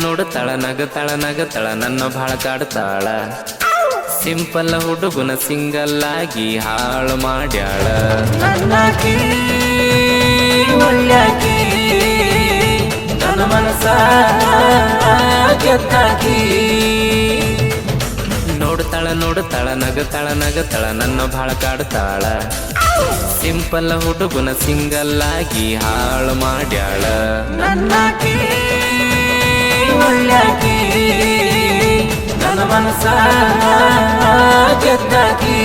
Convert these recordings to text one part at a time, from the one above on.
ನೋಡ್ತಾಳ ನಗತಾಳ ನನ್ನ ಭಾಳ ಕಾಡ್ತಾಳ. ಸಿಂಪಲ್ ಹುಡುಗನ ಸಿಂಗಲ್ ಆಗಿ ಹಾಳು ಮಾಡ್ಯಾಳ. ನನ್ನಾಕಿ ಒಳ್ಳ್ಯಾಕಿ ನನ್ನ ಮನಸ ಗೆದ್ದಾಕಿ. ನೋಡ್ತಾಳ ನಗತಾಳ ನನ್ನ ಭಾಳ ಕಾಡ್ತಾಳ. ಸಿಂಪಲ್ ಹುಡುಗನ ಸಿಂಗಲ್ ಆಗಿ ಹಾಳು ಮಾಡ್ಯಾಳ. ನನ್ನಾಕಿ ಒಳ್ಳ್ಯಾಕಿ ನನ್ನ ಮನಸ ಗೆದ್ದಾಕಿ.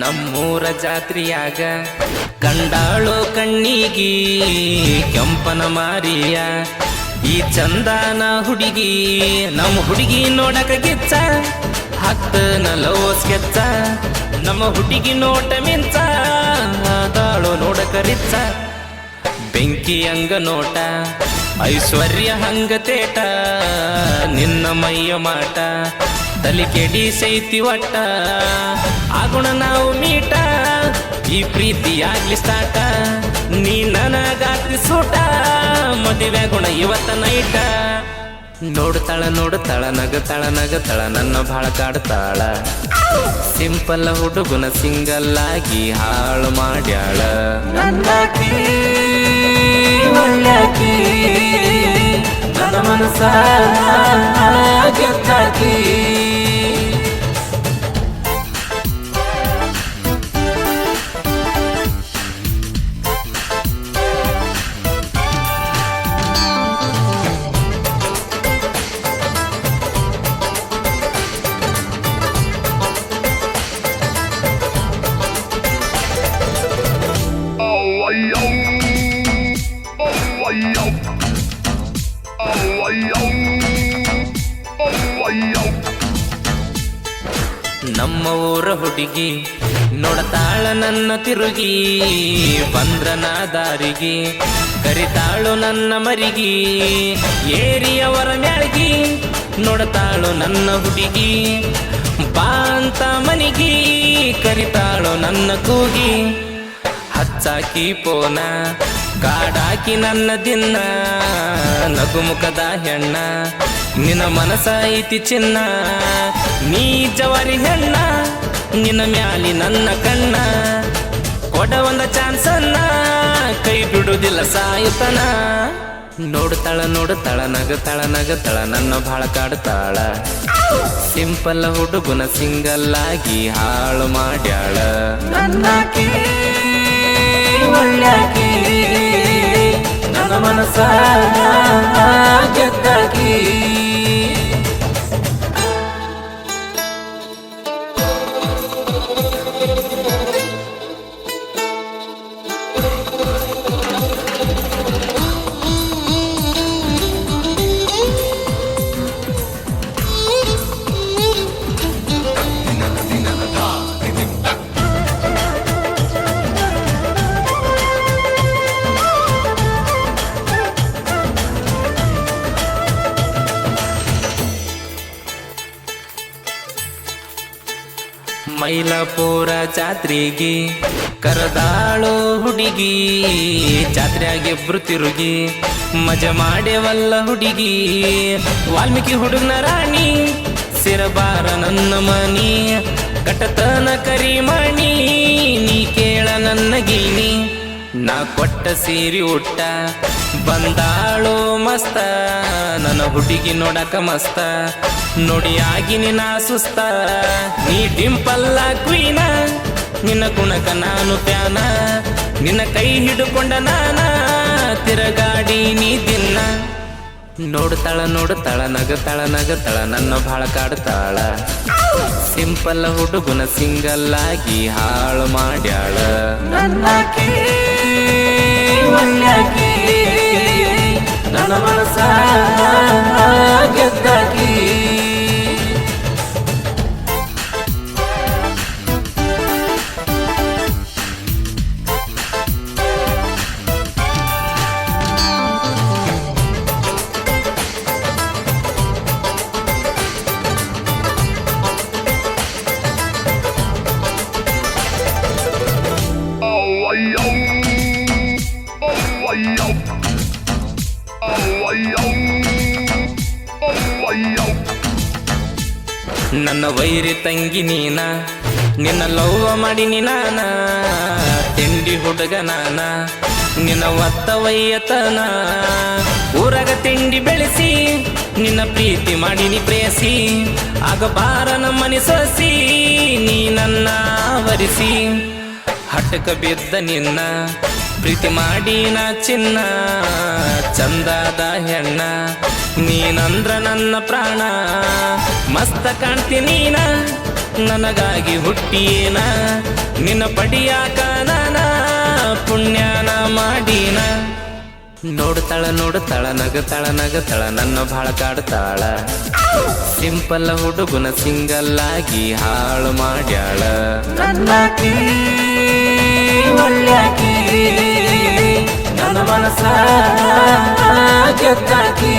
ನಮ್ಮೂರ ಜಾತ್ರಿಯಾಗ ಕಂಡಾಳೋ ಕಣ್ಣಿಗಿ ಕೆಂಪನ ಮಾರಿಯ. ಈ ಚಂದಾನ ಹುಡುಗಿ ನಮ್ಮ ಹುಡುಗಿ ನೋಡಕ ಗೆಚ್ಚ. ಹತ್ತನ ಲೋಸ್ ಕೆಚ್ಚ ನಮ್ಮ ಹುಡುಗಿ ನೋಟ ಮಿಂಚ. ದಾಳೋ ನೋಡಕ ರಿಚ್ಚ. ಬೆಂಕಿ ಹಂಗ ನೋಟ ಐಶ್ವರ್ಯ ಹಂಗ ತೇಟ. ನಿನ್ನ ಮೈಯ ಮಾಟ ತಲಿ ಕೆಡಿ ಸೈತಿ ಒಟ್ಟ. ಆಗುಣ ನಾವು ಮೀಟ ಈ ಪ್ರೀತಿ ಆಗ್ಲಿ ಸ್ಟಾರ್ಟ. ನೀ ನನಗಾಗ್ತಿ ಸೂಟ ಮದುವೆ ಗುಣ ಇವತ್ತ ನೈಟ. ನೋಡ್ತಾಳ ನಗತಾಳ ನನ್ನ ಭಾಳ ಕಾಡ್ತಾಳ. ಸಿಂಪಲ್ ಹುಡುಗನ ಸಿಂಗಲ್ ಆಗಿ ಹಾಳು ಮಾಡ್ಯಾಳ. ನನ್ನಾಕಿ ಒಳ್ಳ್ಯಾಕಿ ನನ್ನ ಮನಸ ಗೆದ್ದಾಕಿ. ನಮ್ಮ ಊರ ಹುಡುಗಿ ನೋಡತಾಳ ನನ್ನ ತಿರುಗಿ. ಬಂದ್ರನ ದಾರಿಗೆ ಕರಿತಾಳು ನನ್ನ ಮರಿಗಿ. ಏರಿಯವರ ಮ್ಯಾಳ್ಗಿ ನೋಡತಾಳು ನನ್ನ ಹುಡುಗಿ. ಬಾ ಅಂತ ಮನಿಗಿ ಕರಿತಾಳು ನನ್ನ ಕೂಗಿ. ಹಚ್ಚಾಕಿ ಪೋನ ಕಾಡಾಕಿ ನನ್ನ ದಿನ. ನಗುಮುಖದ ಹೆಣ್ಣ ನಿನ್ನ ಮನಸ ಐತಿ ಚಿನ್ನ. ನೀ ಜವಾರಿ ಹೆಣ್ಣ ನಿನ್ನ ಮ್ಯಾಲಿ ನನ್ನ ಕಣ್ಣ. ಕೊಡ ಒಂದ ಚಾನ್ಸನ್ನ ಕೈ ಬಿಡುದಿಲ್ಲ ಸಾಯುತನ. ನೋಡ್ತಾಳ ನಗತಾಳ ನನ್ನ ಭಾಳ ಕಾಡ್ತಾಳ. ಸಿಂಪಲ್ ಹುಡುಗನ ಸಿಂಗಲ್ ಆಗಿ ಹಾಳು ಮಾಡ್ಯಾಳ. ನನ್ನಾಕಿ ಒಳ್ಳ್ಯಾಕಿ ನನ್ನ ಮನಸ ಗೆದ್ದಾಕಿ. ಮೈಲಾಪುರ ಜಾತ್ರೆಗೆ ಕರದಾಳೋ ಹುಡುಗಿ. ಜಾತ್ರೆಯಾಗಿಬ್ರು ತಿರುಗಿ ಮಜಾ ಮಾಡೇವಲ್ಲ ಹುಡುಗಿ. ವಾಲ್ಮೀಕಿ ಹುಡುಗನ ರಾಣಿ ಸಿರಬಾರ ನನ್ನ ಮನಿ. ಕಟತನ ಕರಿಮಣಿ ನೀ ಕೇಳ ನನ್ನ ಗೀನಿ. ನಾ ಕೊಟ್ಟ ಸೀರಿ ಉಟ್ಟ ಬಂದಾಳು ಮಸ್ತ ನನ್ನ ಹುಡುಗಿ ನೋಡಕ ಮಸ್ತ ನೋಡಿ ಆಗಿನಿ ನಾ ಸುಸ್ತ ನೀ ಡಿಂಪಲ್ಲ ಕ್ವೀನ ನಿನ್ನ ಗುಣಕ ನಾನು ಪ್ಯಾನ ನಿನ್ನ ಕೈ ಹಿಡ್ಕೊಂಡ ನಾನ ತಿರಗಾಡಿ ನೀ ದಿನ ನೋಡ್ತಾಳ ನೋಡ್ತಾಳ ನಗತಾಳ ನಗತಾಳ ನನ್ನ ಭಾಳ ಕಾಡ್ತಾಳ ಸಿಂಪಲ್ ಹುಡುಗನ ಸಿಂಗಲ್ ಆಗಿ ಹಾಳು ಮಾಡ್ಯಾಳ ನನ್ನಾಕಿ ಒಳ್ಳ್ಯಾಕಿ ನನ್ನ ಮನಸ ಗೆದ್ದಾಕಿ ನನ್ನ ವೈರಿ ತಂಗಿ ನೀನ ನಿನ್ನ ಲವ್ವ ಮಾಡಿನಿ ನಾನ ತಿಂಡಿ ಹುಡುಗ ನಾನ ನಿನ್ನ ಒತ್ತ ವಯ್ಯತನ ಊರಾಗ ತಿಂಡಿ ಬೆಳೆಸಿ ನಿನ್ನ ಪ್ರೀತಿ ಮಾಡಿನಿ ಪ್ರೇಯಸಿ ಆಗಬಾರ ನಮ್ಮನಿ ಸೊಸಿ ನೀ ನನ್ನ ವರಿಸಿ ಹಟ್ಟಕ ಬಿದ್ದ ನಿನ್ನ ಪ್ರೀತಿ ಮಾಡಿ ನಾ ಚಿನ್ನ ಚಂದಾದ ಹೆಣ್ಣ ನೀನಂದ್ರ ನನ್ನ ಪ್ರಾಣ ಮಸ್ತ ಕಾಣ್ತೀನಿ ನೀನ ನನಗಾಗಿ ಹುಟ್ಟಿಯೇನ ನಿನ್ನ ಪಡಿಯಾಕ ನಾನ ಪುಣ್ಯನ ಮಾಡೀನ ನೋಡ್ತಾಳ ನೋಡ್ತಾಳ ನಗತಾಳ ನಗತಾಳ ನನ್ನ ಭಾಳ ಕಾಡ್ತಾಳ ಸಿಂಪಲ್ ಹುಡುಗನ ಸಿಂಗಲ್ ಆಗಿ ಹಾಳು ಮಾಡ್ಯಾಳ ನನ್ನಾಕಿ ಒಳ್ಳ್ಯಾಕಿ ನನ್ನ ಮನಸ ಗೆದ್ದಾಕಿ